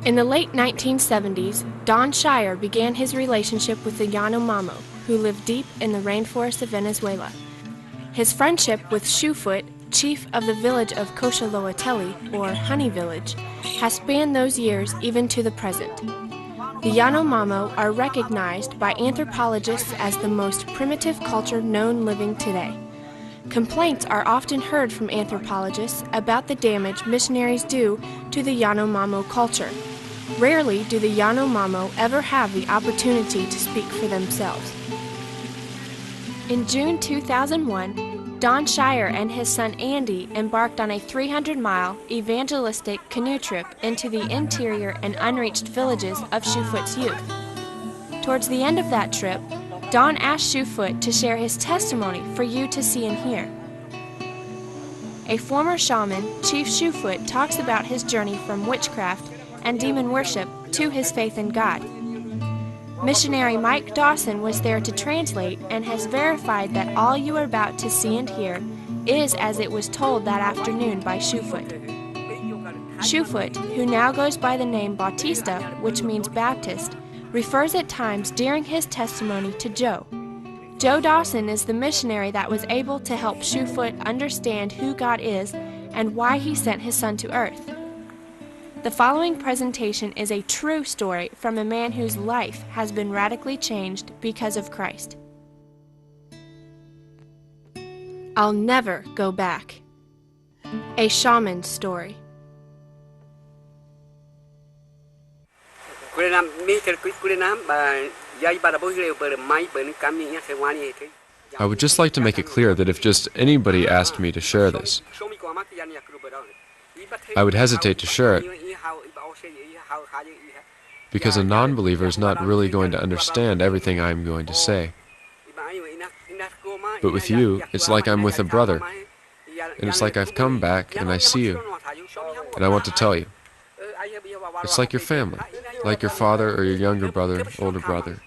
In the late 1970s, Don Shire began his relationship with the Yanamamo, who lived deep in the rainforest of Venezuela. His friendship with Shufoot, chief of the village of Koshaloatelli, or Honey Village, has spanned those years even to the present. The Yanomamo are recognized by anthropologists as the most primitive culture known living today. Complaints are often heard from anthropologists about the damage missionaries do to the Yanomamo culture. Rarely do the Yanomamo ever have the opportunity to speak for themselves. In June 2001, Don Shire and his son Andy embarked on a 300-mile evangelistic canoe trip into the interior and unreached villages of Shufoot's youth. Towards the end of that trip, Don asked Shufoot to share his testimony for you to see and hear. A former shaman, Chief Shoefoot, talks about his journey from witchcraft and demon worship to his faith in God. Missionary Mike Dawson was there to translate and has verified that all you are about to see and hear is as it was told that afternoon by Shufoot. Shufoot, who now goes by the name Bautista, which means Baptist, refers at times during his testimony to Joe. Joe Dawson is the missionary that was able to help Shufoot understand who God is and why he sent his son to earth. The following presentation is a true story from a man whose life has been radically changed because of Christ. I'll never go back. A shaman's story. I would just like to make it clear that if just anybody asked me to share this, I would hesitate to share it, because a non-believer is not really going to understand everything I'm going to say. But with you, it's like I'm with a brother, and it's like I've come back and I see you, and I want to tell you. It's like your family, like your father or your younger brother, older brother.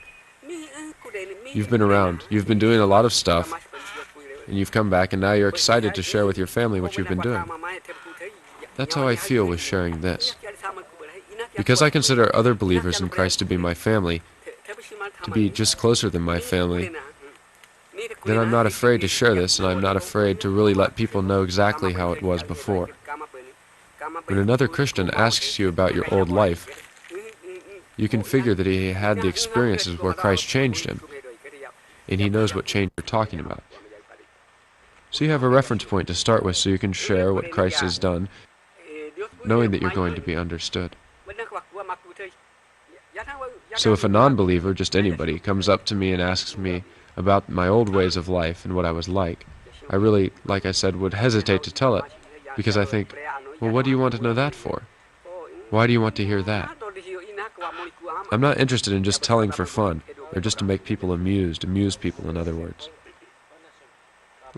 You've been around, you've been doing a lot of stuff, and you've come back and now you're excited to share with your family what you've been doing. That's how I feel with sharing this. Because I consider other believers in Christ to be my family, to be just closer than my family, then I'm not afraid to share this, and I'm not afraid to really let people know exactly how it was before. When another Christian asks you about your old life, you can figure that he had the experiences where Christ changed him, and he knows what change you're talking about. So you have a reference point to start with so you can share what Christ has done, knowing that you're going to be understood. So if a non-believer, just anybody, comes up to me and asks me about my old ways of life and what I was like, I really, like I said, would hesitate to tell it, because I think, well, what do you want to know that for? Why do you want to hear that? I'm not interested in just telling for fun, or just to make people amused, amuse people, in other words.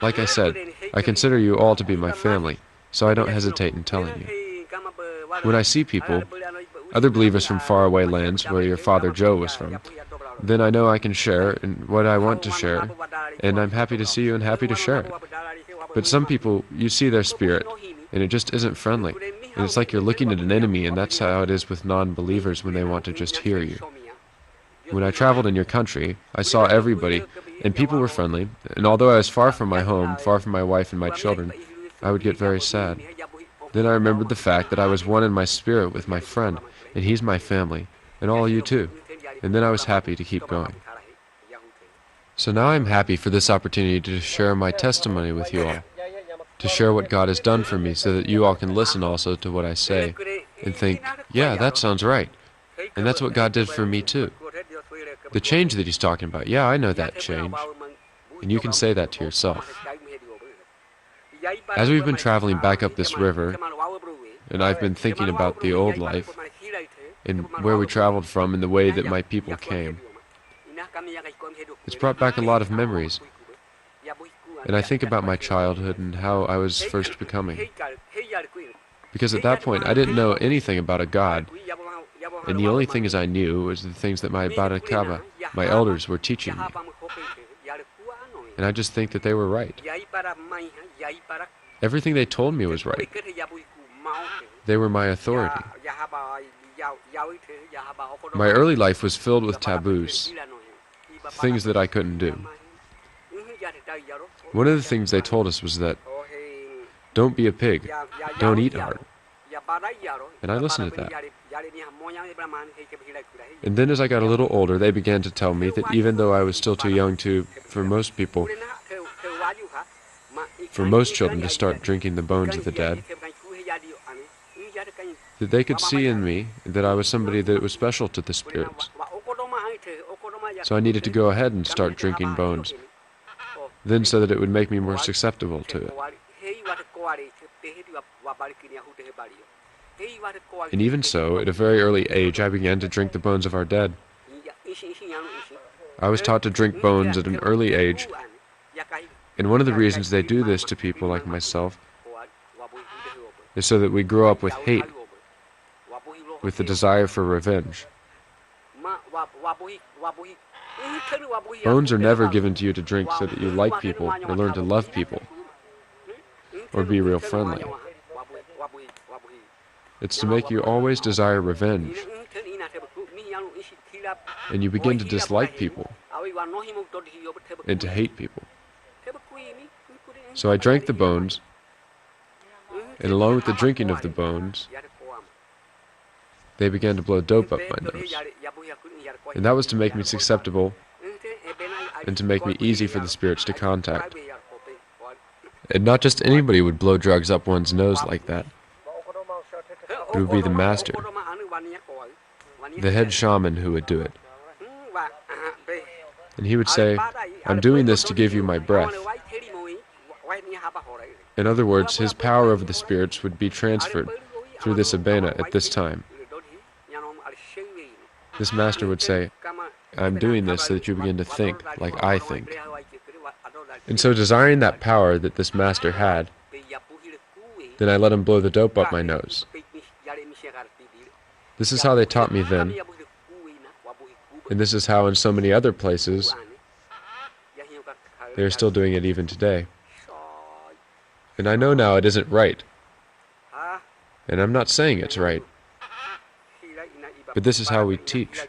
Like I said, I consider you all to be my family, so I don't hesitate in telling you. When I see people, other believers from faraway lands where your father Joe was from, then I know I can share what I want to share, and I'm happy to see you and happy to share it. But some people, you see their spirit, and it just isn't friendly, and it's like you're looking at an enemy, and that's how it is with non-believers when they want to just hear you. When I traveled in your country, I saw everybody, and people were friendly, and although I was far from my home, far from my wife and my children, I would get very sad. Then I remembered the fact that I was one in my spirit with my friend, and he's my family, and all you too, and then I was happy to keep going. So now I'm happy for this opportunity to share my testimony with you all, to share what God has done for me so that you all can listen also to what I say and think, yeah, that sounds right, and that's what God did for me too. The change that he's talking about, yeah, I know that change, and you can say that to yourself. As we've been traveling back up this river, and I've been thinking about the old life, and where we traveled from and the way that my people came, it's brought back a lot of memories. And I think about my childhood and how I was first becoming. Because at that point, I didn't know anything about a God, and the only things I knew was the things that my Barakaba, my elders, were teaching me. And I just think that they were right. Everything they told me was right. They were my authority. My early life was filled with taboos, things that I couldn't do. One of the things they told us was that, don't be a pig, don't eat hard. And I listened to that. And then as I got a little older, they began to tell me that even though I was still too young for most children to start drinking the bones of the dead, that they could see in me that I was somebody that was special to the spirits. So I needed to go ahead and start drinking bones, then so that it would make me more susceptible to it. And even so, at a very early age, I began to drink the bones of our dead. I was taught to drink bones at an early age, and one of the reasons they do this to people like myself is so that we grow up with hate, with the desire for revenge. Bones are never given to you to drink so that you like people or learn to love people or be real friendly. It's to make you always desire revenge, and you begin to dislike people and to hate people. So I drank the bones, and along with the drinking of the bones, they began to blow dope up my nose. And that was to make me susceptible and to make me easy for the spirits to contact. And not just anybody would blow drugs up one's nose like that. It would be the master, the head shaman who would do it. And he would say, I'm doing this to give you my breath. In other words, his power over the spirits would be transferred through this abena at this time. This master would say, I'm doing this so that you begin to think like I think. And so desiring that power that this master had, then I let him blow the dope up my nose. This is how they taught me then, and this is how in so many other places they are still doing it even today. And I know now it isn't right, and I'm not saying it's right, but this is how we teach.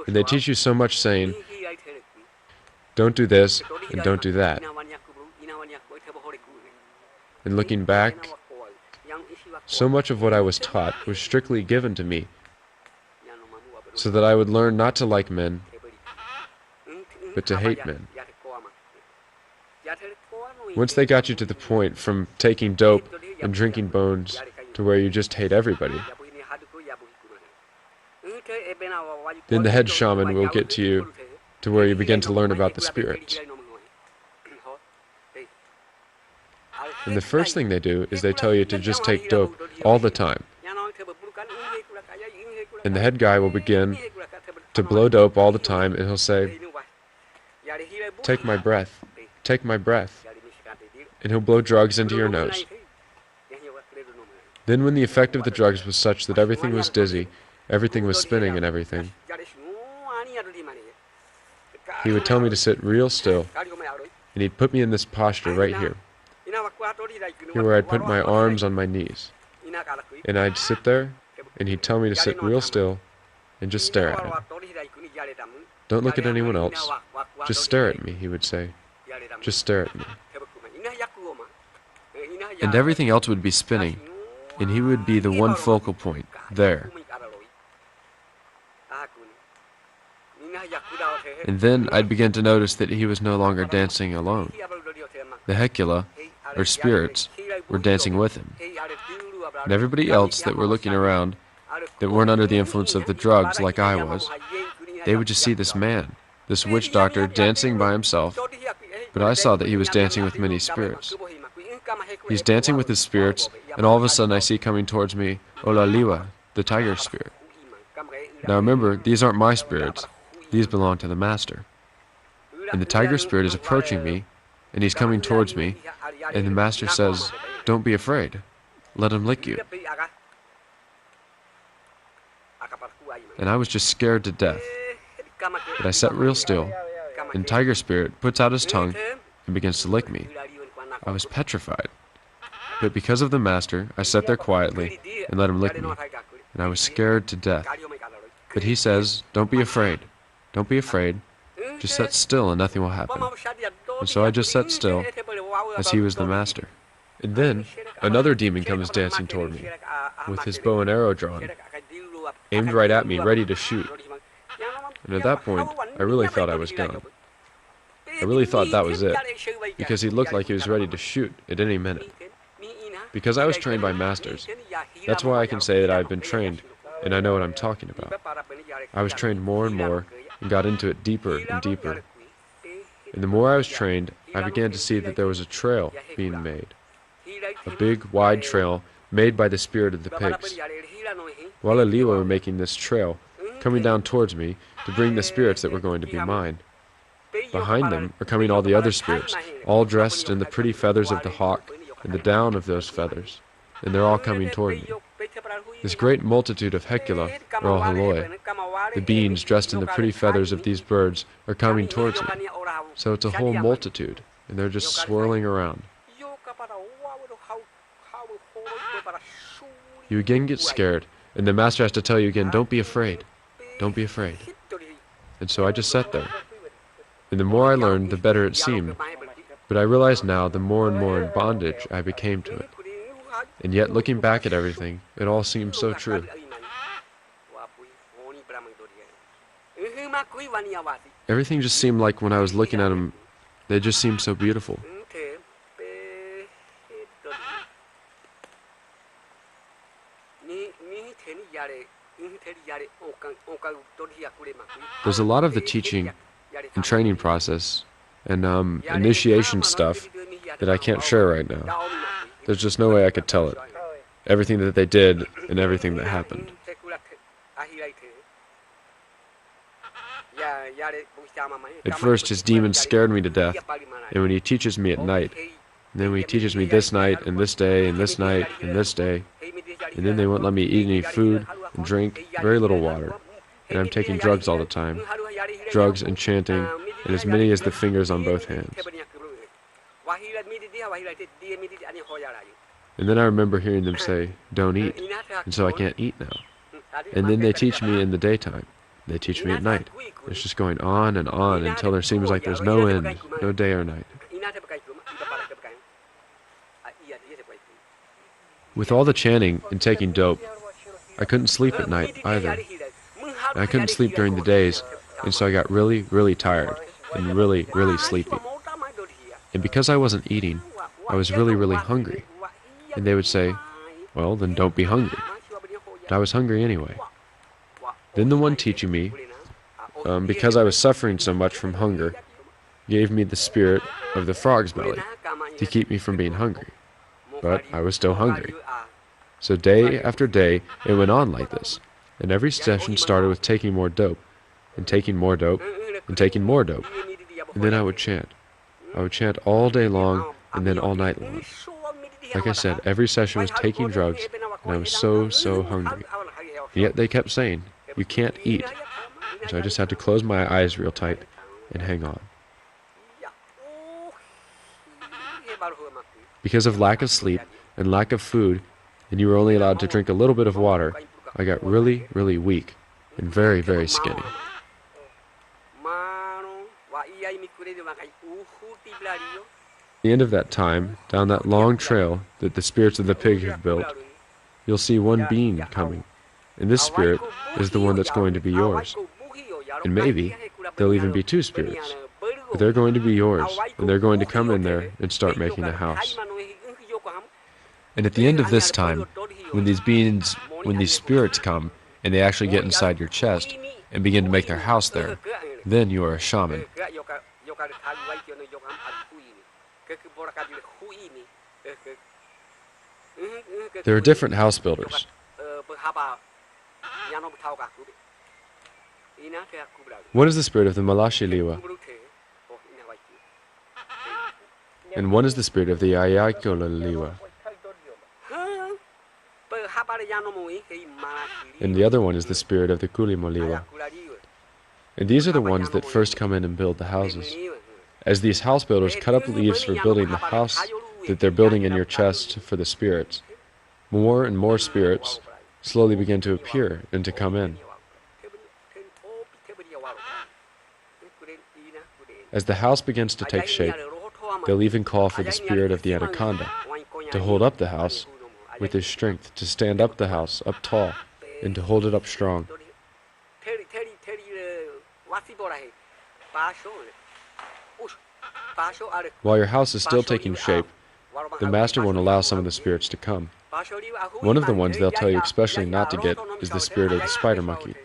And they teach you so much saying, don't do this and don't do that. And looking back, so much of what I was taught was strictly given to me so that I would learn not to like men, but to hate men. Once they got you to the point from taking dope and drinking bones to where you just hate everybody, then the head shaman will get to you to where you begin to learn about the spirits. And the first thing they do is they tell you to just take dope all the time. And the head guy will begin to blow dope all the time, and he'll say, take my breath, take my breath. And he'll blow drugs into your nose. Then when the effect of the drugs was such that everything was dizzy, everything was spinning and everything, he would tell me to sit real still, and he'd put me in this posture right here, where I'd put my arms on my knees, and I'd sit there, and he'd tell me to sit real still and just stare at him. Don't look at anyone else, just stare at me, he would say. Just stare at me. And everything else would be spinning, and he would be the one focal point, there. And then I'd begin to notice that he was no longer dancing alone. The Hecula, or spirits, were dancing with him. And everybody else that were looking around, that weren't under the influence of the drugs like I was, they would just see this man, this witch doctor, dancing by himself, but I saw that he was dancing with many spirits. He's dancing with his spirits, and all of a sudden I see coming towards me Olaliwa, the tiger spirit. Now remember, these aren't my spirits. These belong to the master. And the tiger spirit is approaching me, and he's coming towards me, and the master says, don't be afraid. Let him lick you. And I was just scared to death. But I sat real still, and tiger spirit puts out his tongue and begins to lick me. I was petrified. But because of the master, I sat there quietly and let him lick me, and I was scared to death. But he says, "Don't be afraid. Don't be afraid. Just sit still and nothing will happen." And so I just sat still, as he was the master. And then another demon comes dancing toward me, with his bow and arrow drawn, aimed right at me, ready to shoot. And at that point, I really thought I was done. I really thought that was it, because he looked like he was ready to shoot at any minute. Because I was trained by masters, that's why I can say that I've been trained and I know what I'm talking about. I was trained more and more and got into it deeper and deeper. And the more I was trained, I began to see that there was a trail being made. A big, wide trail made by the spirit of the pigs. While Aliwa were making this trail, coming down towards me to bring the spirits that were going to be mine. Behind them are coming all the other spirits, all dressed in the pretty feathers of the hawk and the down of those feathers, and they're all coming toward me. This great multitude of Hecula, or Aholoi, the beings dressed in the pretty feathers of these birds, are coming towards me. So it's a whole multitude, and they're just swirling around. You again get scared, and the master has to tell you again, "Don't be afraid. Don't be afraid." And so I just sat there. And the more I learned, the better it seemed. But I realize now the more and more in bondage I became to it. And yet, looking back at everything, it all seems so true. Everything just seemed like when I was looking at them, they just seemed so beautiful. There's a lot of the teaching and training process and initiation stuff that I can't share right now. There's just no way I could tell it. Everything that they did and everything that happened. At first, his demons scared me to death, and when he teaches me at night, and then when he teaches me this night, and this day, and this night, and this day, and then they won't let me eat any food and drink, very little water, and I'm taking drugs all the time, drugs and chanting, and as many as the fingers on both hands. And then I remember hearing them say, "Don't eat," and so I can't eat now. And then they teach me in the daytime. They teach me at night. It's just going on and on until there seems like there's no end, no day or night. With all the chanting and taking dope, I couldn't sleep at night either. And I couldn't sleep during the days, and so I got really, really tired and really, really sleepy. And because I wasn't eating, I was really, really hungry. And they would say, "Well, then don't be hungry." But I was hungry anyway. Then the one teaching me, because I was suffering so much from hunger, gave me the spirit of the frog's belly to keep me from being hungry. But I was still hungry. So day after day, it went on like this. And every session started with taking more dope, and taking more dope, and taking more dope. And then I would chant. I would chant all day long, and then all night long. Like I said, every session was taking drugs, and I was so hungry. And yet they kept saying, "You can't eat." So I just had to close my eyes real tight and hang on. Because of lack of sleep and lack of food, and you were only allowed to drink a little bit of water, I got really, really weak and very, very skinny. At the end of that time, down that long trail that the spirits of the pig have built, you'll see one being coming, and this spirit is the one that's going to be yours. And maybe there'll even be two spirits, but they're going to be yours, and they're going to come in there and start making a house. And at the end of this time, when these spirits come, and they actually get inside your chest and begin to make their house there, then you are a shaman. There are different house builders. One is the spirit of the Malashi Liwa, and one is the spirit of the Ayano Liwa, and the other one is the spirit of the Kulimo Liwa. And these are the ones that first come in and build the houses. As these house builders cut up leaves for building the house, that they're building in your chest for the spirits, more and more spirits slowly begin to appear and to come in. As the house begins to take shape, they'll even call for the spirit of the anaconda to hold up the house with his strength, to stand up the house up tall, and to hold it up strong. While your house is still taking shape, the master won't allow some of the spirits to come. One of the ones they'll tell you especially not to get is the spirit of the spider monkey,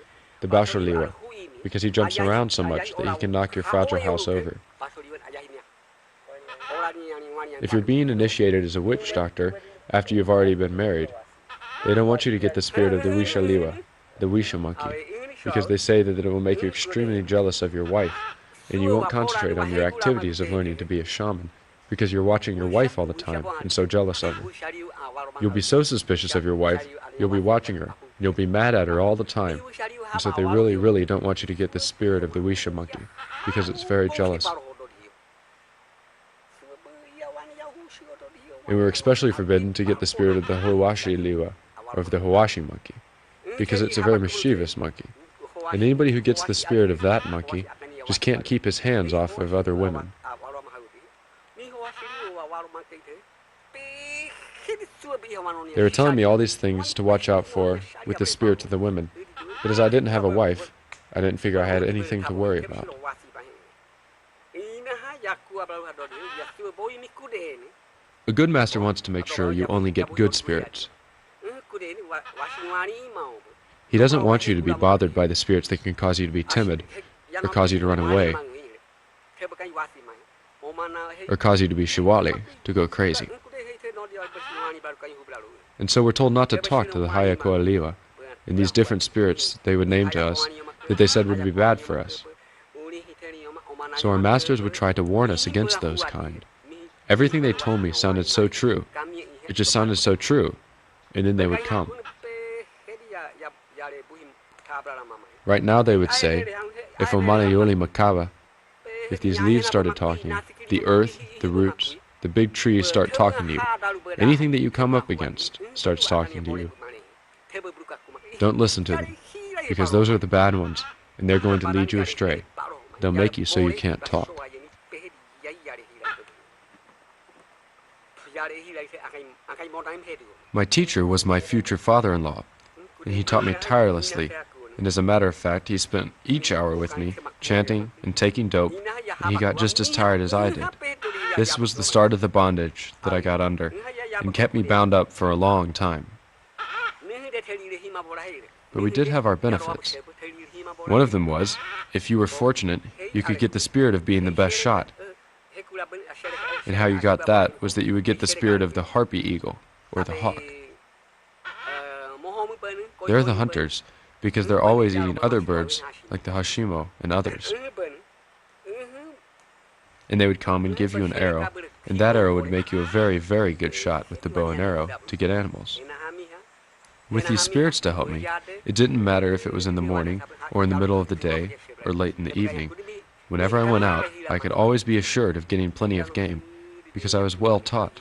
the Basholiwa, because he jumps around so much that he can knock your fragile house over. If you're being initiated as a witch doctor after you've already been married, they don't want you to get the spirit of the Wishaliwa, the Wisha monkey, because they say that it will make you extremely jealous of your wife, and you won't concentrate on your activities of learning to be a shaman, because you're watching your wife all the time and so jealous of her. You'll be so suspicious of your wife, you'll be watching her, and you'll be mad at her all the time, and so they really, really don't want you to get the spirit of the Wisha monkey, because it's very jealous. And we're especially forbidden to get the spirit of the Hawashi Liwa, or of the Hawashi monkey, because it's a very mischievous monkey. And anybody who gets the spirit of that monkey just can't keep his hands off of other women. They were telling me all these things to watch out for with the spirits of the women, but as I didn't have a wife, I didn't figure I had anything to worry about. A good master wants to make sure you only get good spirits. He doesn't want you to be bothered by the spirits that can cause you to be timid, or cause you to run away, or cause you to be shiwali, to go crazy. And so we're told not to talk to the Hayakoaliwa, and these different spirits they would name to us that they said would be bad for us. So our masters would try to warn us against those kind. Everything they told me sounded so true. It just sounded so true. And then they would come. Right now they would say, if Omanayoli Makaba, if these leaves started talking, the earth, the roots, the big trees start talking to you. Anything that you come up against starts talking to you. Don't listen to them, because those are the bad ones, and they're going to lead you astray. They'll make you so you can't talk. My teacher was my future father-in-law, and he taught me tirelessly, and as a matter of fact, he spent each hour with me, chanting and taking dope, and he got just as tired as I did. This was the start of the bondage that I got under, and kept me bound up for a long time. But we did have our benefits. One of them was, if you were fortunate, you could get the spirit of being the best shot. And how you got that was that you would get the spirit of the harpy eagle, or the hawk. They're the hunters, because they're always eating other birds, like the hashimo and others. And they would come and give you an arrow, and that arrow would make you a very, very good shot with the bow and arrow to get animals. With these spirits to help me, it didn't matter if it was in the morning, or in the middle of the day, or late in the evening. Whenever I went out, I could always be assured of getting plenty of game, because I was well taught,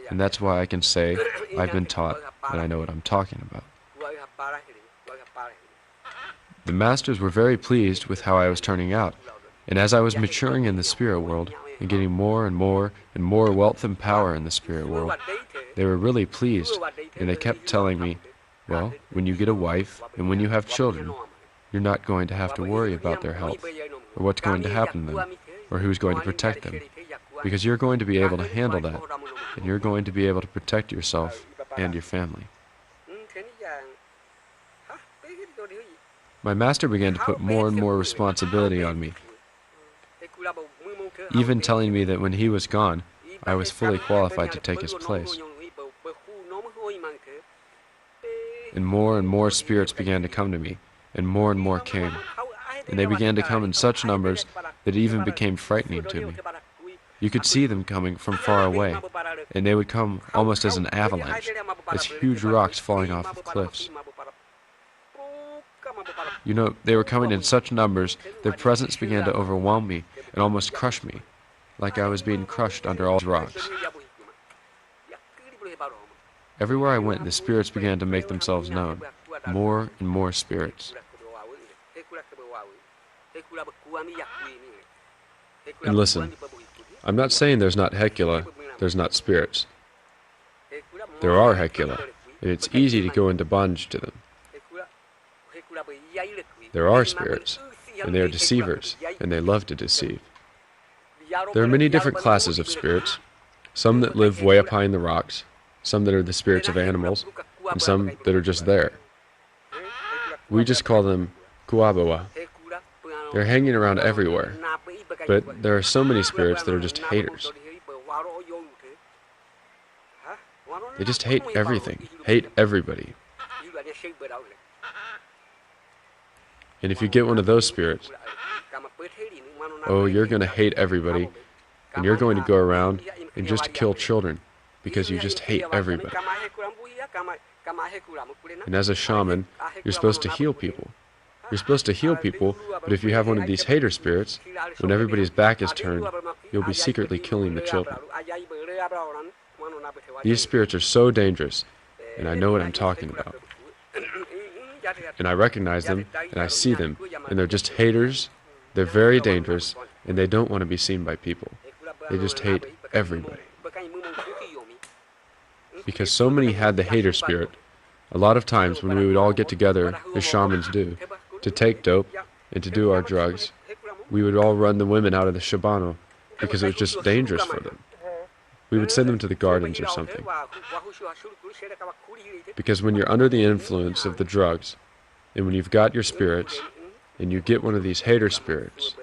and that's why I can say I've been taught and I know what I'm talking about. The masters were very pleased with how I was turning out, and as I was maturing in the spirit world, and getting more and more and more wealth and power in the spirit world, they were really pleased, and they kept telling me, well, when you get a wife, and when you have children, you're not going to have to worry about their health, or what's going to happen to them, or who's going to protect them, because you're going to be able to handle that, and you're going to be able to protect yourself and your family. My master began to put more and more responsibility on me, even telling me that when he was gone, I was fully qualified to take his place. And more spirits began to come to me, and more came. And they began to come in such numbers that it even became frightening to me. You could see them coming from far away, and they would come almost as an avalanche, as huge rocks falling off of cliffs. You know, they were coming in such numbers, their presence began to overwhelm me and almost crush me, like I was being crushed under all these rocks. Everywhere I went, the spirits began to make themselves known. More and more spirits. And listen, I'm not saying there's not Hecula, there's not spirits. There are Hecula, and it's easy to go into bondage to them. There are spirits, and they are deceivers, and they love to deceive. There are many different classes of spirits, some that live way up high in the rocks, some that are the spirits of animals, and some that are just there. We just call them kuabawa. They're hanging around everywhere, but there are so many spirits that are just haters. They just hate everything, hate everybody. And if you get one of those spirits, oh, you're going to hate everybody, and you're going to go around and just kill children, because you just hate everybody. And as a shaman, you're supposed to heal people. You're supposed to heal people, but if you have one of these hater spirits, when everybody's back is turned, you'll be secretly killing the children. These spirits are so dangerous, and I know what I'm talking about. And I recognize them, and I see them, and they're just haters, they're very dangerous, and they don't want to be seen by people. They just hate everybody. Because so many had the hater spirit, a lot of times when we would all get together, as shamans do, to take dope and to do our drugs, we would all run the women out of the shabano because it was just dangerous for them. We would send them to the gardens or something. Because when you're under the influence of the drugs, and when you've got your spirits, and you get one of these hater spirits,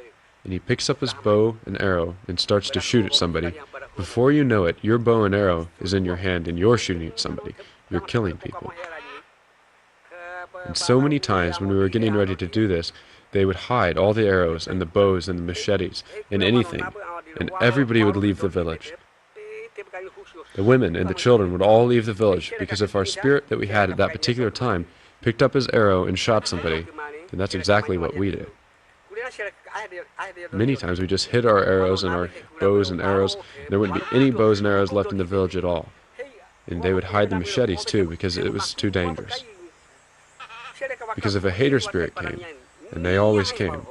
and he picks up his bow and arrow and starts to shoot at somebody, before you know it, your bow and arrow is in your hand and you're shooting at somebody. You're killing people. And so many times when we were getting ready to do this, they would hide all the arrows and the bows and the machetes and anything, and everybody would leave the village. The women and the children would all leave the village, because if our spirit that we had at that particular time picked up his arrow and shot somebody, then that's exactly what we did. Many times we just hid our arrows and our bows and arrows, and there wouldn't be any bows and arrows left in the village at all. And they would hide the machetes too, because it was too dangerous. Because if a hater spirit came, and they always came,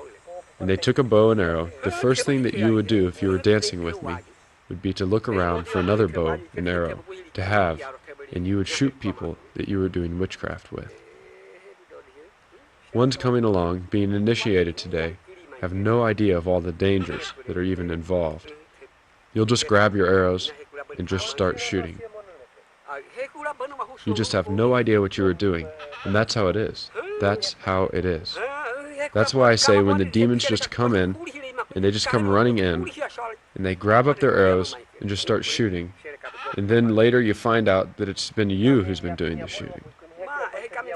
and they took a bow and arrow, the first thing that you would do if you were dancing with me would be to look around for another bow and arrow to have, and you would shoot people that you were doing witchcraft with. Ones coming along, being initiated today, have no idea of all the dangers that are even involved. You'll just grab your arrows and just start shooting. You just have no idea what you are doing, and that's how it is. That's how it is. That's why I say when the demons just come in, and they just come running in, and they grab up their arrows and just start shooting, and then later you find out that it's been you who's been doing the shooting.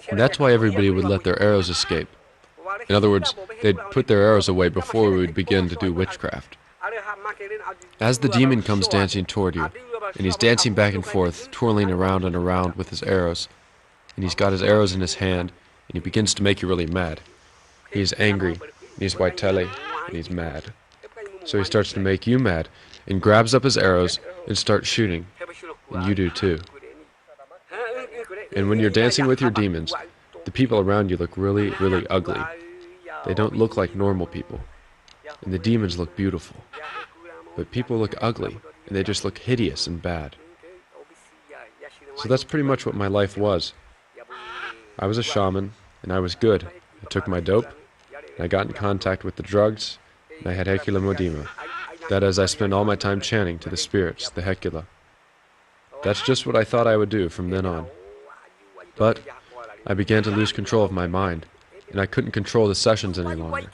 And that's why everybody would let their arrows escape. In other words, they'd put their arrows away before we would begin to do witchcraft. As the demon comes dancing toward you, and he's dancing back and forth, twirling around and around with his arrows, and he's got his arrows in his hand, and he begins to make you really mad. He's angry, and he's Waitele, and he's mad. So he starts to make you mad, and grabs up his arrows and starts shooting, and you do too. And when you're dancing with your demons, the people around you look really, really ugly. They don't look like normal people, and the demons look beautiful. But people look ugly, and they just look hideous and bad. So that's pretty much what my life was. I was a shaman, and I was good. I took my dope, and I got in contact with the drugs, and I had Hecula Modima. That is, I spent all my time chanting to the spirits, the Hecula. That's just what I thought I would do from then on. But I began to lose control of my mind, and I couldn't control the sessions any longer.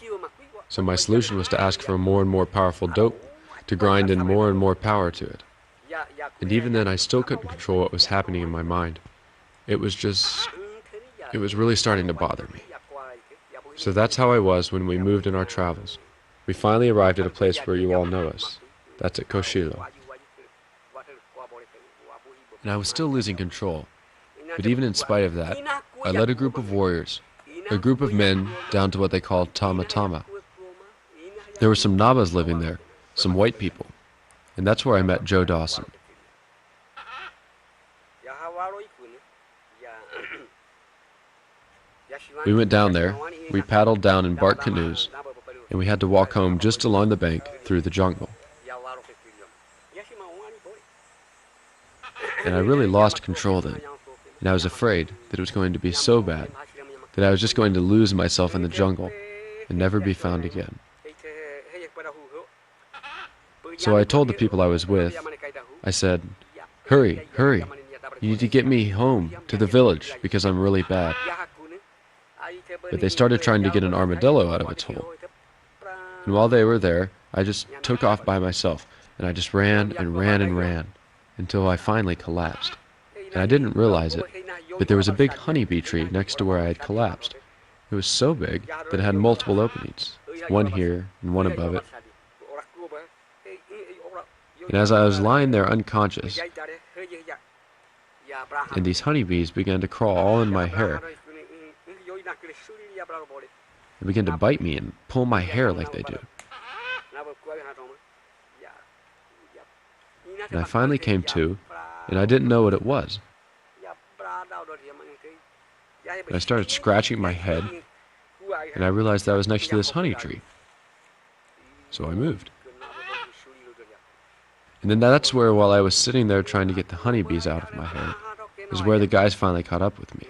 So my solution was to ask for a more and more powerful dope, to grind in more and more power to it. And even then I still couldn't control what was happening in my mind. It was really starting to bother me. So that's how I was when we moved in our travels. We finally arrived at a place where you all know us. That's at Koshilo. And I was still losing control. But even in spite of that, I led a group of warriors, a group of men down to what they called Tama Tama. There were some Nabas living there, some white people, and that's where I met Joe Dawson. We went down there, we paddled down in bark canoes, and we had to walk home just along the bank through the jungle. And I really lost control then, and I was afraid that it was going to be so bad that I was just going to lose myself in the jungle and never be found again. So I told the people I was with, I said, "Hurry, hurry, you need to get me home to the village because I'm really bad." But they started trying to get an armadillo out of its hole. And while they were there, I just took off by myself, and I just ran and ran and ran until I finally collapsed. And I didn't realize it, but there was a big honeybee tree next to where I had collapsed. It was so big that it had multiple openings, one here and one above it. And as I was lying there unconscious, and these honeybees began to crawl all in my hair, they began to bite me and pull my hair like they do. And I finally came to, and I didn't know what it was. And I started scratching my head, and I realized that I was next to this honey tree. So I moved. And then that's where, while I was sitting there trying to get the honeybees out of my hair, is where the guys finally caught up with me.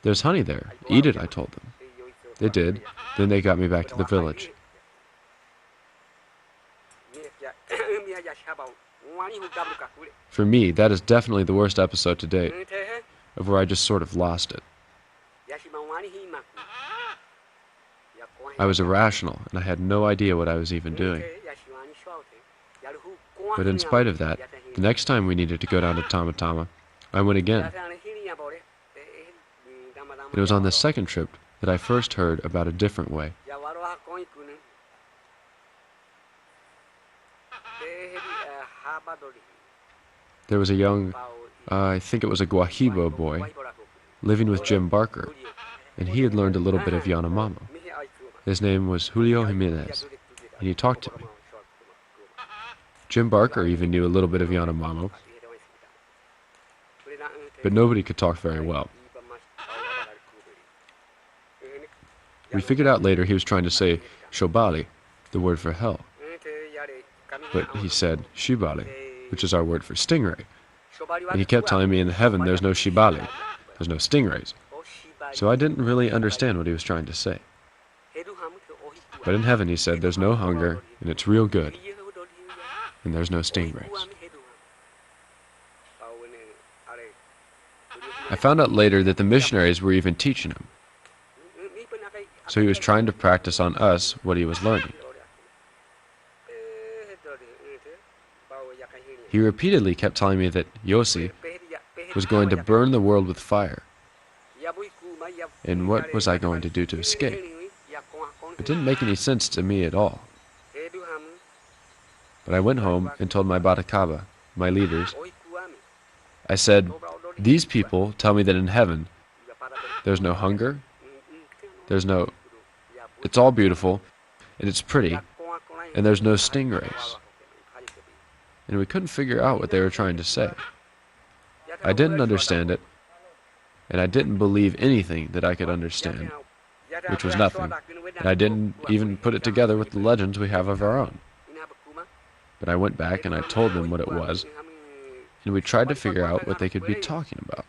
"There's honey there. Eat it," I told them. They did. Then they got me back to the village. For me, that is definitely the worst episode to date, of where I just sort of lost it. I was irrational, and I had no idea what I was even doing. But in spite of that, the next time we needed to go down to Tamatama, I went again. It was on the second trip that I first heard about a different way. There was a young, I think it was a Guahibo boy, living with Jim Barker, and he had learned a little bit of Yanamamo. His name was Julio Jimenez, and he talked to me. Jim Barker even knew a little bit of Yanamamo, but nobody could talk very well. We figured out later he was trying to say Shobali, the word for hell, but he said Shibali, which is our word for stingray, and he kept telling me in heaven there's no Shibali, there's no stingrays, so I didn't really understand what he was trying to say. But in heaven he said there's no hunger, and it's real good, and there's no stingrays. I found out later that the missionaries were even teaching him, so he was trying to practice on us what he was learning. He repeatedly kept telling me that Yossi was going to burn the world with fire, and what was I going to do to escape? It didn't make any sense to me at all. But I went home and told my Batakaba, my leaders, I said, "These people tell me that in heaven there's no hunger, it's all beautiful, and it's pretty, and there's no stingrays." And we couldn't figure out what they were trying to say. I didn't understand it, and I didn't believe anything that I could understand, which was nothing, and I didn't even put it together with the legends we have of our own. But I went back and I told them what it was, and we tried to figure out what they could be talking about.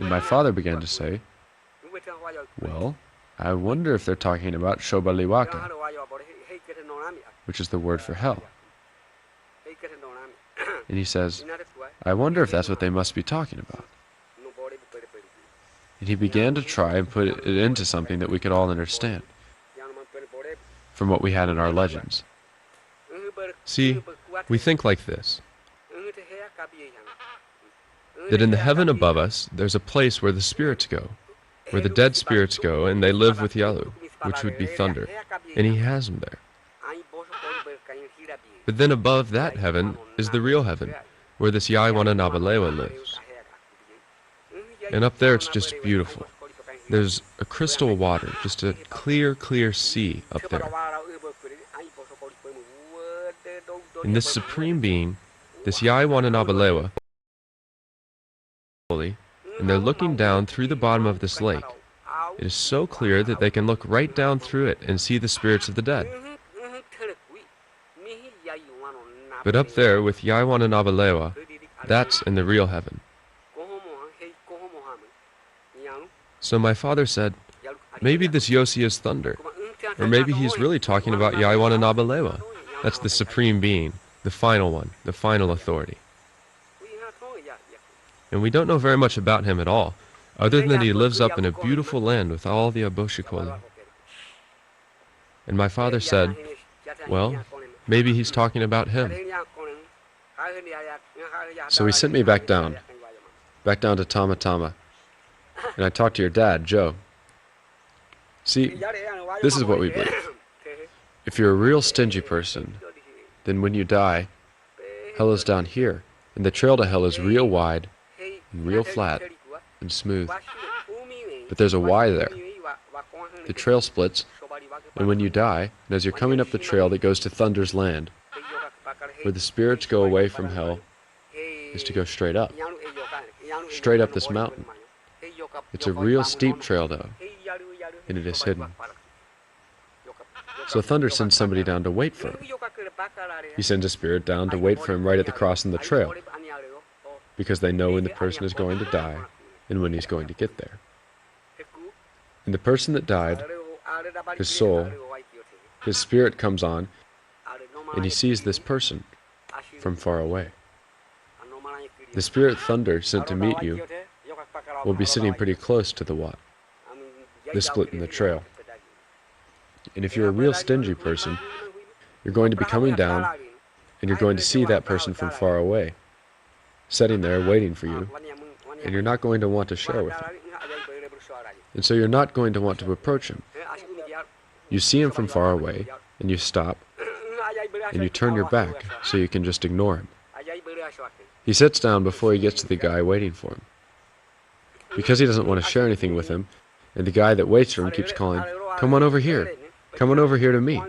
And my father began to say, "Well, I wonder if they're talking about Shobaliwaka, which is the word for hell." And he says, "I wonder if that's what they must be talking about." And he began to try and put it into something that we could all understand from what we had in our legends. See, we think like this, that in the heaven above us, there's a place where the spirits go, where the dead spirits go, and they live with Yalu, which would be thunder, and he has them there. But then above that heaven is the real heaven, where this Yanamamo lives. And up there it's just beautiful. There's a crystal water, just a clear, clear sea up there. And this supreme being, this Yanamamo, and they're looking down through the bottom of this lake. It is so clear that they can look right down through it and see the spirits of the dead. But up there with Yaiwana Nabalewa, that's in the real heaven. So my father said, maybe this Yossi is thunder, or maybe he's really talking about Yaiwana Nabalewa. That's the supreme being, the final one, the final authority. And we don't know very much about him at all, other than that he lives up in a beautiful land with all the Aboshikoli. And my father said, well, maybe he's talking about him. So he sent me back down to Tama Tama, and I talked to your dad, Joe. See, this is what we believe. If you're a real stingy person, then when you die, hell is down here, and the trail to hell is real wide, and real flat, and smooth. But there's a Y there. The trail splits, and when you die, and as you're coming up the trail that goes to Thunder's land, where the spirits go away from hell, is to go straight up this mountain. It's a real steep trail, though, and it is hidden. So Thunder sends somebody down to wait for him. He sends a spirit down to wait for him right at the crossing of the trail, because they know when the person is going to die and when he's going to get there. And the person that died, his soul, his spirit comes on, and he sees this person from far away. The spirit Thunder sent to meet you will be sitting pretty close to the Wat, the split in the trail. And if you're a real stingy person, you're going to be coming down, and you're going to see that person from far away, sitting there waiting for you, and you're not going to want to share with him. And so you're not going to want to approach him. You see him from far away, and you stop, and you turn your back so you can just ignore him. He sits down before he gets to the guy waiting for him. Because he doesn't want to share anything with him, and the guy that waits for him keeps calling, "Come on over here. Come on over here to me."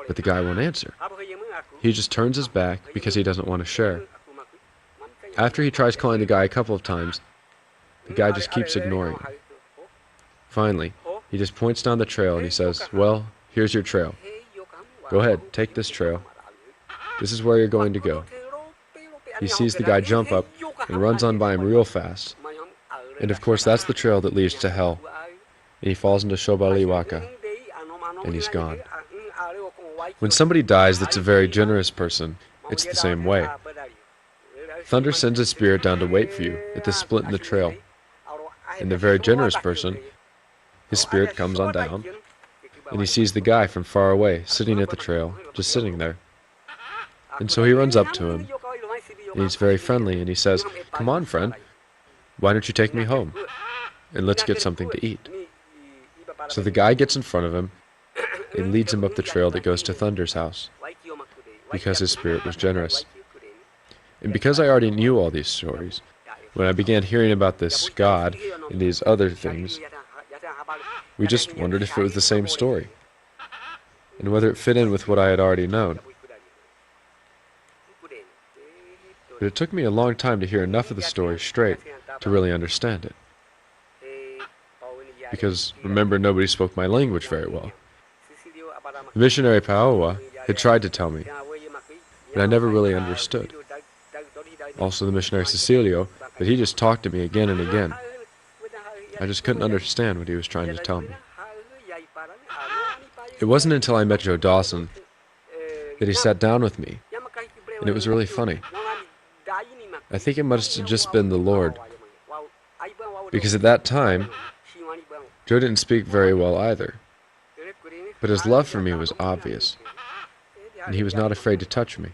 But the guy won't answer. He just turns his back because he doesn't want to share. After he tries calling the guy a couple of times, the guy just keeps ignoring him. Finally, he just points down the trail and he says, "Well, here's your trail. Go ahead, take this trail. This is where you're going to go." He sees the guy jump up and runs on by him real fast. And of course, that's the trail that leads to hell. And he falls into Shobaliwaka, and he's gone. When somebody dies that's a very generous person, it's the same way. Thunder sends a spirit down to wait for you at the split in the trail. And the very generous person, his spirit comes on down, and he sees the guy from far away, sitting at the trail, just sitting there. And so he runs up to him, and he's very friendly, and he says, "Come on, friend, why don't you take me home, and let's get something to eat." So the guy gets in front of him, and leads him up the trail that goes to Thunder's house, because his spirit was generous. And because I already knew all these stories, when I began hearing about this God and these other things, we just wondered if it was the same story, and whether it fit in with what I had already known. But it took me a long time to hear enough of the story straight to really understand it. Because, remember, nobody spoke my language very well. The missionary Paoa had tried to tell me, but I never really understood. Also the missionary Cecilio, but he just talked to me again and again. I just couldn't understand what he was trying to tell me. It wasn't until I met Joe Dawson that he sat down with me, and it was really funny. I think it must have just been the Lord, because at that time, Joe didn't speak very well either, but his love for me was obvious, and he was not afraid to touch me.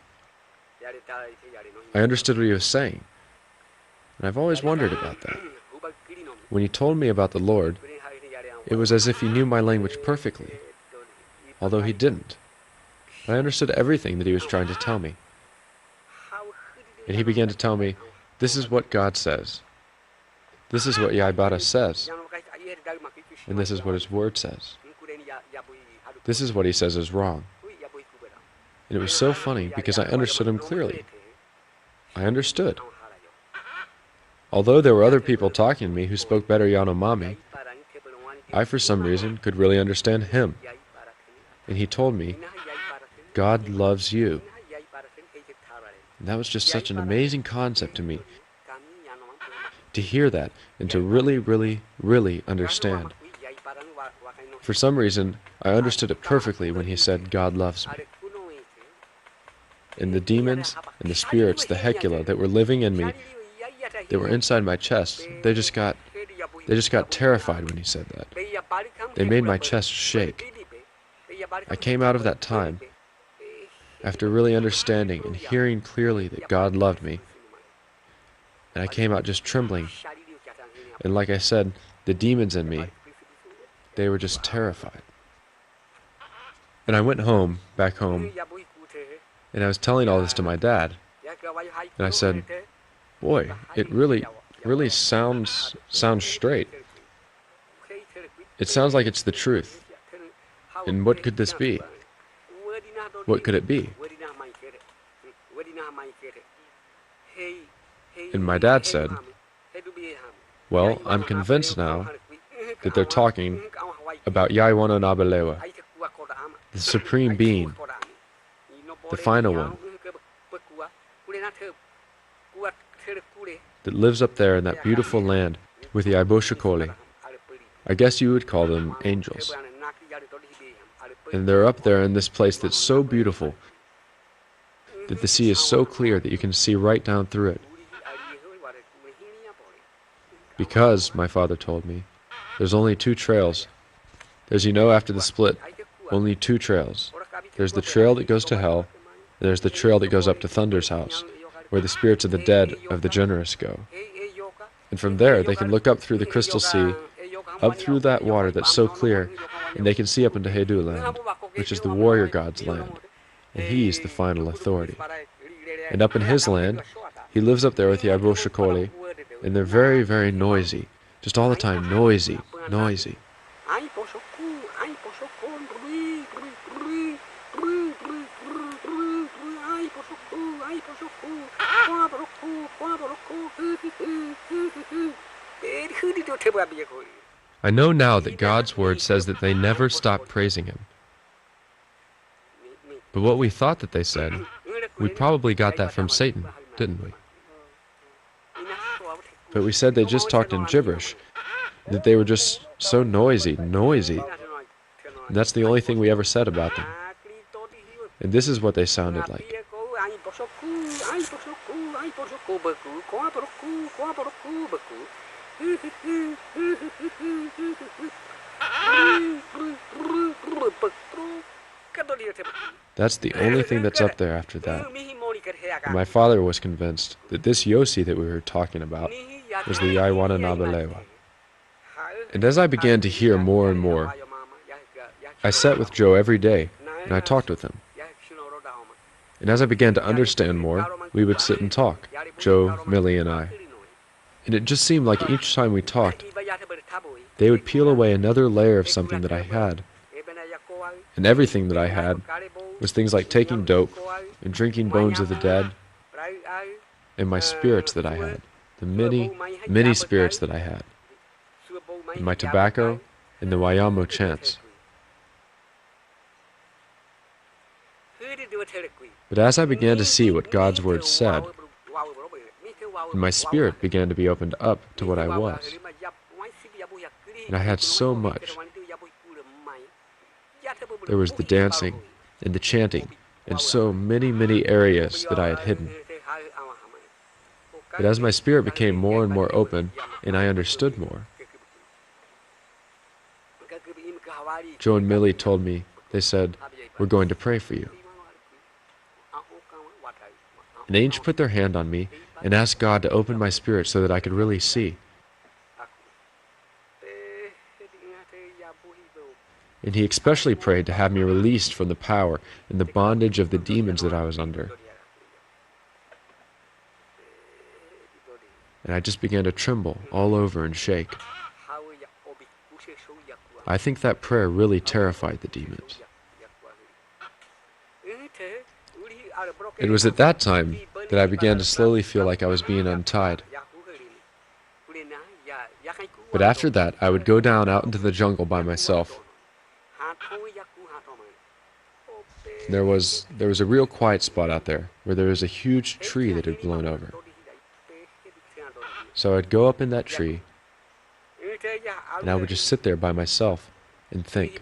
I understood what he was saying, and I've always wondered about that. When he told me about the Lord, it was as if he knew my language perfectly, although he didn't. But I understood everything that he was trying to tell me. And he began to tell me, this is what God says. This is what Yaibara says. And this is what his word says. This is what he says is wrong. And it was so funny because I understood him clearly. I understood. Although there were other people talking to me who spoke better Yanomami, I for some reason could really understand him. And he told me, God loves you. And that was just such an amazing concept to me, to hear that and to really, really, really understand. For some reason, I understood it perfectly when he said, God loves me. And the demons and the spirits, the Hecula, that were living in me, that were inside my chest, they just got terrified when he said that. They made my chest shake. I came out of that time after really understanding and hearing clearly that God loved me. And I came out just trembling. And like I said, the demons in me, they were just terrified. And I went home, back home, and I was telling all this to my dad. And I said, boy, it really sounds straight. It sounds like it's the truth. And what could this be? What could it be? And my dad said, well, I'm convinced now that they're talking about Ayano Mamo, the Supreme Being, the final one, that lives up there in that beautiful land with the Koshaloatelli. I guess you would call them angels. And they're up there in this place that's so beautiful, that the sea is so clear that you can see right down through it. Because, my father told me, there's only two trails. There's, after the split, only two trails. There's the trail that goes to hell, and there's the trail that goes up to Thunder's house, where the spirits of the dead of the generous go. And from there, they can look up through the crystal sea, up through that water that's so clear, and they can see up into Hedu land, which is the warrior god's land, and he's the final authority. And up in his land, he lives up there with the Koshaloatelli, and they're very, very noisy, just all the time noisy, noisy. I know now that God's word says that they never stop praising him. But what we thought that they said, we probably got that from Satan, didn't we? But we said they just talked in gibberish, that they were just so noisy, noisy. And that's the only thing we ever said about them. And this is what they sounded like. That's the only thing that's up there after that. And my father was convinced that this Yossi that we were talking about was the Ayano Mamo. And as I began to hear more and more, I sat with Joe every day, and I talked with him. And as I began to understand more, we would sit and talk, Joe, Millie, and I. And it just seemed like each time we talked, they would peel away another layer of something that I had. And everything that I had was things like taking dope and drinking bones of the dead, and my spirits that I had, the many, many spirits that I had, and my tobacco and the Wayamo chants. But as I began to see what God's word said, and my spirit began to be opened up to what I was, and I had so much. There was the dancing and the chanting and so many, many areas that I had hidden. But as my spirit became more and more open and I understood more, Joe and Millie told me, they said, we're going to pray for you. And they each put their hand on me and asked God to open my spirit so that I could really see. And he especially prayed to have me released from the power and the bondage of the demons that I was under. And I just began to tremble all over and shake. I think that prayer really terrified the demons. It was at that time that I began to slowly feel like I was being untied. But after that, I would go down out into the jungle by myself. There was a real quiet spot out there, where there was a huge tree that had blown over. So I'd go up in that tree, and I would just sit there by myself and think.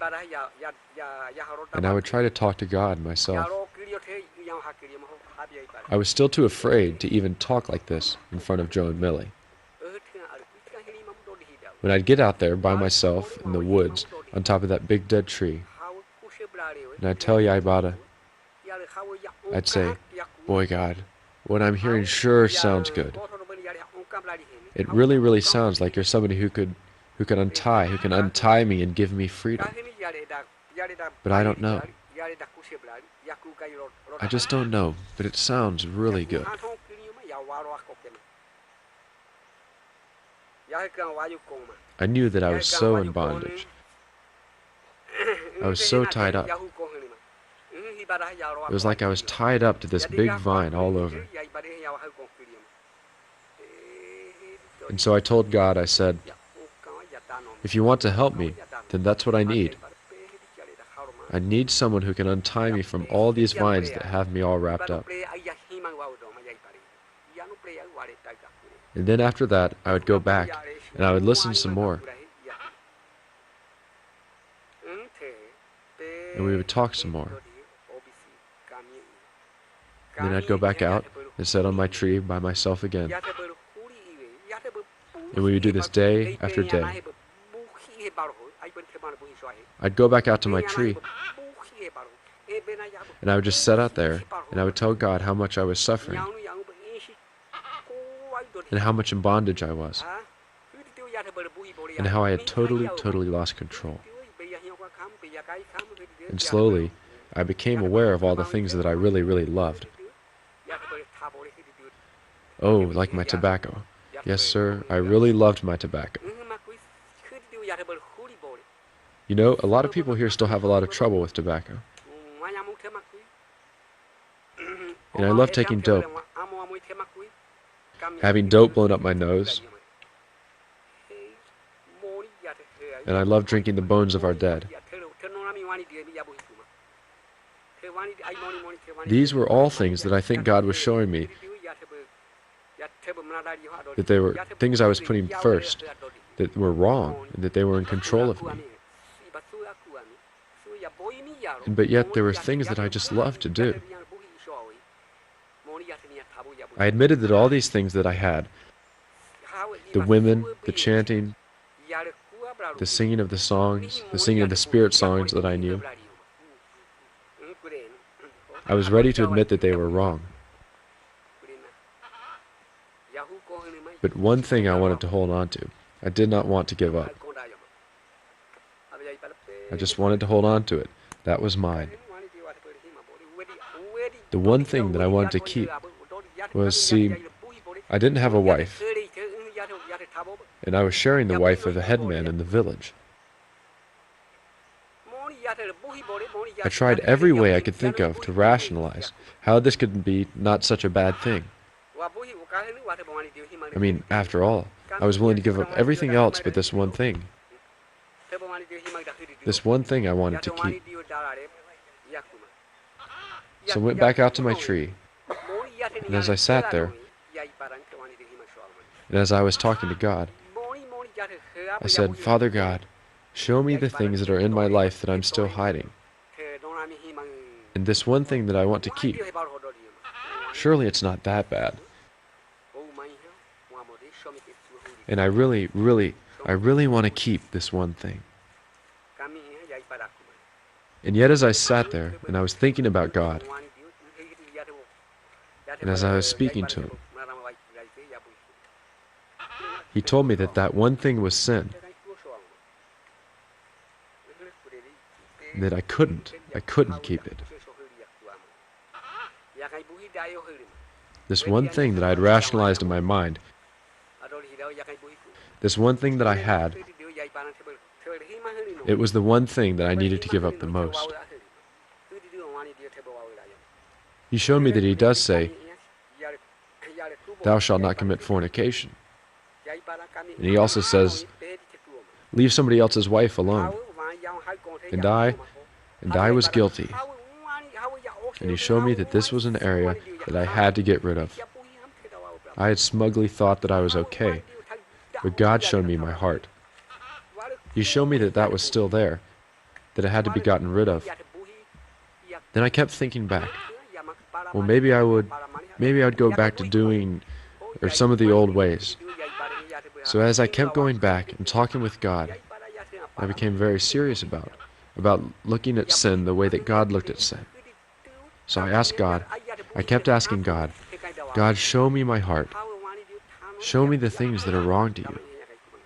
And I would try to talk to God myself. I was still too afraid to even talk like this in front of Joe and Millie. When I'd get out there by myself in the woods on top of that big dead tree, and I'd tell Yaibata, I'd say, "Boy God, what I'm hearing sure sounds good. It really, really sounds like you're somebody who can untie me and give me freedom. But I don't know. I just don't know, but it sounds really good." I knew that I was so in bondage. I was so tied up. It was like I was tied up to this big vine all over. And so I told God, I said, "If you want to help me, then that's what I need. I need someone who can untie me from all these vines that have me all wrapped up." And then after that, I would go back, and I would listen some more. And we would talk some more. And then I'd go back out and sit on my tree by myself again. And we would do this day after day. I'd go back out to my tree, and I would just sit out there, and I would tell God how much I was suffering, and how much in bondage I was, and how I had totally lost control. And slowly, I became aware of all the things that I really loved. Oh, like my tobacco. Yes, sir, I really loved my tobacco. You know, a lot of people here still have a lot of trouble with tobacco. And I love taking dope. Having dope blown up my nose. And I love drinking the bones of our dead. These were all things that I think God was showing me, that they were things I was putting first, that were wrong, and that they were in control of me. But yet there were things that I just loved to do. I admitted that all these things that I had, the women, the chanting, the singing of the songs, the singing of the spirit songs that I knew, I was ready to admit that they were wrong. But one thing I wanted to hold on to. I did not want to give up. I just wanted to hold on to it. That was mine. The one thing that I wanted to keep was, see, I didn't have a wife, and I was sharing the wife of a headman in the village. I tried every way I could think of to rationalize how this could be not such a bad thing. I mean, after all, I was willing to give up everything else but this one thing. This one thing I wanted to keep. So I went back out to my tree, and as I sat there, and as I was talking to God, I said, "Father God, show me the things that are in my life that I'm still hiding. And this one thing that I want to keep, surely it's not that bad. And I really want to keep this one thing." And yet as I sat there, and I was thinking about God, and as I was speaking to Him, He told me that that one thing was sin, and that I couldn't keep it. This one thing that I had rationalized in my mind, this one thing that I had, it was the one thing that I needed to give up the most. He showed me that He does say, "Thou shalt not commit fornication." And he also says, leave somebody else's wife alone. And I was guilty. And he showed me that this was an area that I had to get rid of. I had smugly thought that I was okay, but God showed me my heart. He showed me that that was still there, that it had to be gotten rid of. Then I kept thinking back. Well, maybe I'd go back to doing or some of the old ways. So as I kept going back and talking with God, I became very serious about looking at sin the way that God looked at sin. So I asked God, I kept asking God, God, show me my heart. Show me the things that are wrong to you.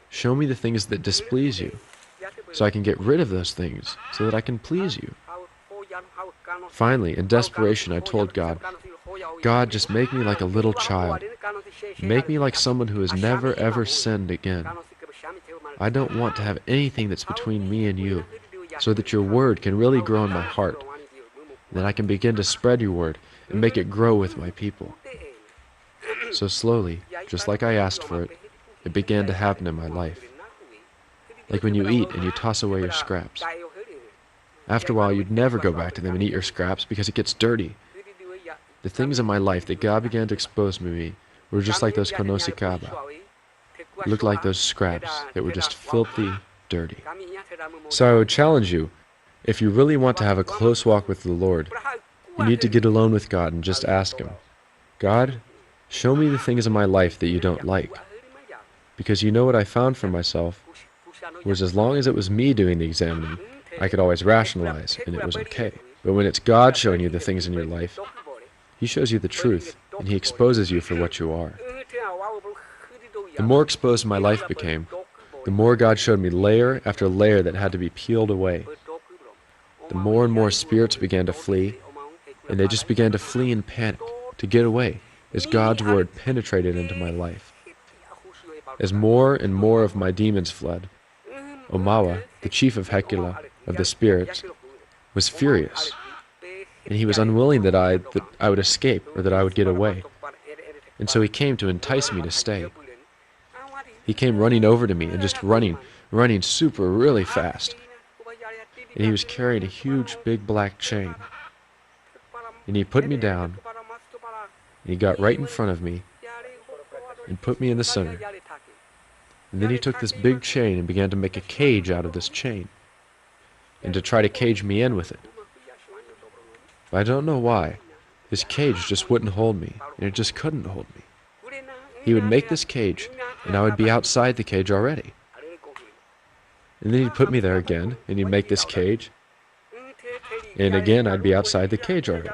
Show me the things that displease you, so I can get rid of those things, so that I can please you. Finally, in desperation, I told God, God, just make me like a little child. Make me like someone who has never ever sinned again. I don't want to have anything that's between me and you, so that your word can really grow in my heart. Then I can begin to spread your word and make it grow with my people. So slowly, just like I asked for it, it began to happen in my life. Like when you eat and you toss away your scraps. After a while, you'd never go back to them and eat your scraps because it gets dirty. The things in my life that God began to expose me were just like those konosikaba. Looked like those scraps that were just filthy, dirty. So I would challenge you, if you really want to have a close walk with the Lord, you need to get alone with God and just ask Him, God, show me the things in my life that you don't like. Because you know what I found for myself was as long as it was me doing the examining, I could always rationalize, and it was okay. But when it's God showing you the things in your life, He shows you the truth, and He exposes you for what you are. The more exposed my life became, the more God showed me layer after layer that had to be peeled away. The more and more spirits began to flee, and they just began to flee in panic, to get away, as God's word penetrated into my life. As more and more of my demons fled, Omawa, the chief of Hekila, of the spirits, was furious, and he was unwilling that I would escape or that I would get away. And so he came to entice me to stay. He came running over to me and just running super really fast. And he was carrying a huge big black chain. And he put me down, and he got right in front of me and put me in the center. And then he took this big chain and began to make a cage out of this chain, and to try to cage me in with it. But I don't know why. This cage just wouldn't hold me, and it just couldn't hold me. He would make this cage, and I would be outside the cage already. And then he'd put me there again, and he'd make this cage, and again I'd be outside the cage already.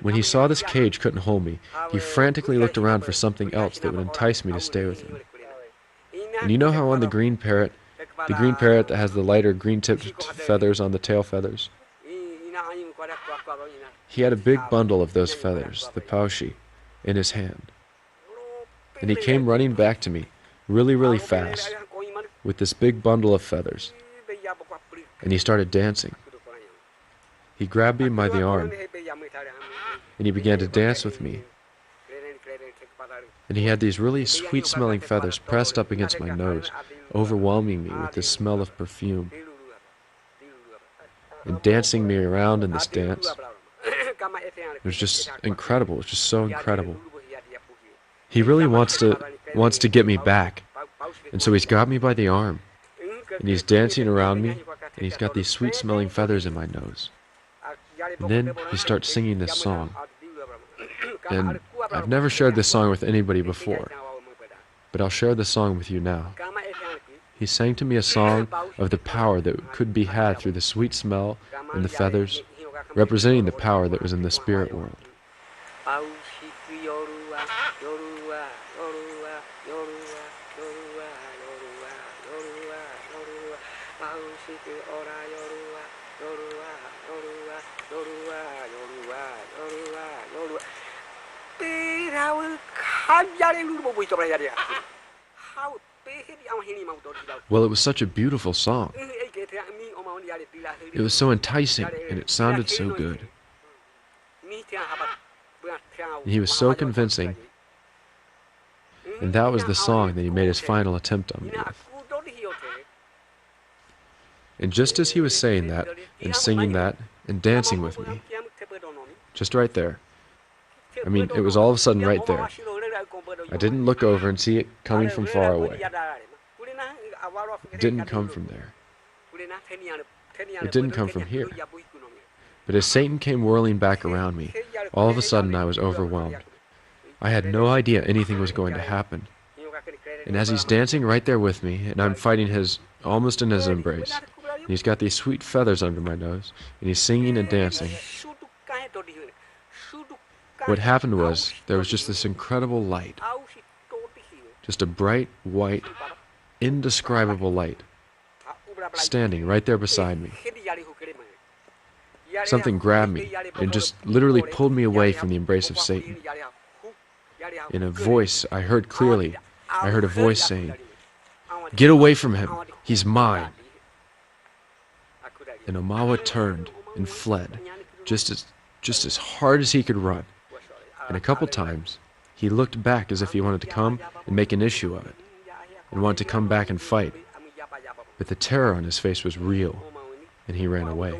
When he saw this cage couldn't hold me, he frantically looked around for something else that would entice me to stay with him. And you know how on the green parrot that has the lighter green-tipped feathers on the tail feathers? He had a big bundle of those feathers, the paushi, in his hand. And he came running back to me, really fast, with this big bundle of feathers. And he started dancing. He grabbed me by the arm, and he began to dance with me. And he had these really sweet-smelling feathers pressed up against my nose, overwhelming me with this smell of perfume, and dancing me around in this dance. It was just incredible. It was just so incredible. He really wants to get me back, and so he's got me by the arm, and he's dancing around me, and he's got these sweet-smelling feathers in my nose. And then he starts singing this song. And I've never shared this song with anybody before, but I'll share this song with you now. He sang to me a song of the power that could be had through the sweet smell and the feathers, representing the power that was in the spirit world. Well, it was such a beautiful song. It was so enticing, and it sounded so good. And he was so convincing. And that was the song that he made his final attempt on me with. And just as he was saying that, and singing that, and dancing with me, just right there, I mean, it was all of a sudden right there. I didn't look over and see it coming from far away. It didn't come from there. It didn't come from here. But as Satan came whirling back around me, all of a sudden I was overwhelmed. I had no idea anything was going to happen. And as he's dancing right there with me, and I'm fighting almost in his embrace, and he's got these sweet feathers under my nose, and he's singing and dancing, what happened was, there was just this incredible light. Just a bright, white, indescribable light, standing right there beside me. Something grabbed me and just literally pulled me away from the embrace of Satan. In a voice I heard clearly, I heard a voice saying, "Get away from him, he's mine." And Omawa turned and fled, just as hard as he could run. And a couple times, he looked back as if he wanted to come and make an issue of it, and wanted to come back and fight. But the terror on his face was real, and he ran away.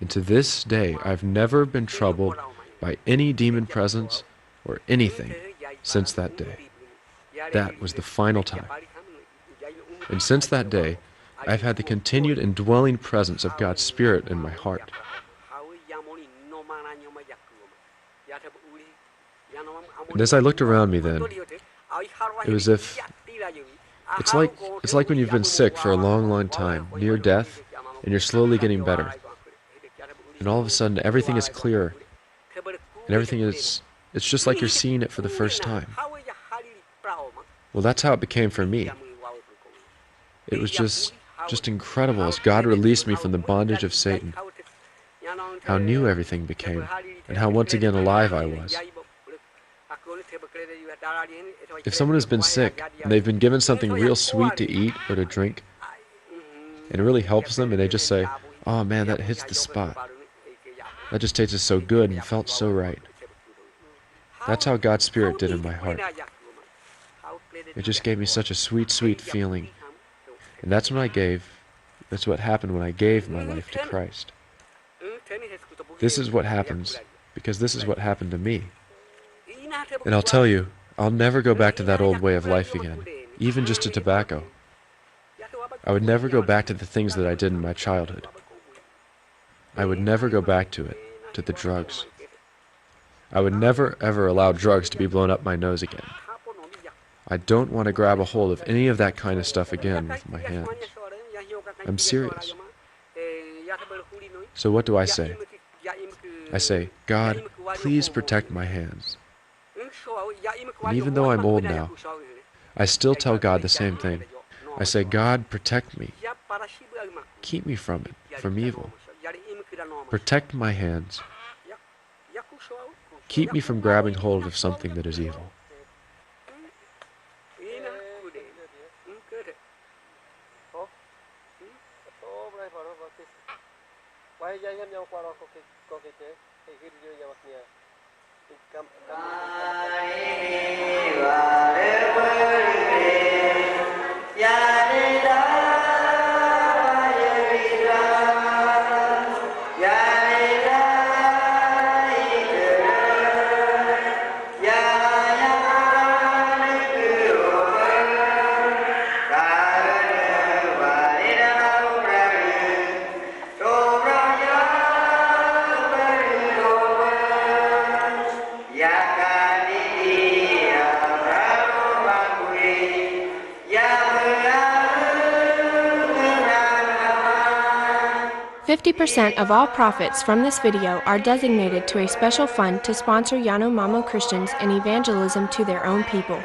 And to this day, I've never been troubled by any demon presence or anything since that day. That was the final time. And since that day, I've had the continued indwelling presence of God's Spirit in my heart. And as I looked around me then, it was as if, it's like when you've been sick for a long, long time, near death, and you're slowly getting better. And all of a sudden, everything is clearer, and everything is, it's just like you're seeing it for the first time. Well, that's how it became for me. It was just incredible as God released me from the bondage of Satan, how new everything became, and how once again alive I was. If someone has been sick, and they've been given something real sweet to eat or to drink, and it really helps them, and they just say, "Oh man, that hits the spot. That just tasted so good and felt so right." That's how God's Spirit did in my heart. It just gave me such a sweet, sweet feeling. And that's what happened when I gave my life to Christ. This is what happens, because this is what happened to me. And I'll tell you, I'll never go back to that old way of life again, even just to tobacco. I would never go back to the things that I did in my childhood. I would never go back to it, to the drugs. I would never, ever allow drugs to be blown up my nose again. I don't want to grab a hold of any of that kind of stuff again with my hands. I'm serious. So what do I say? I say, "God, please protect my hands." And even though I'm old now, I still tell God the same thing. I say, "God, protect me. Keep me from it, from evil. Protect my hands. Keep me from grabbing hold of something that is evil." Yeah. 50% of all profits from this video are designated to a special fund to sponsor Yanomamo Christians in evangelism to their own people.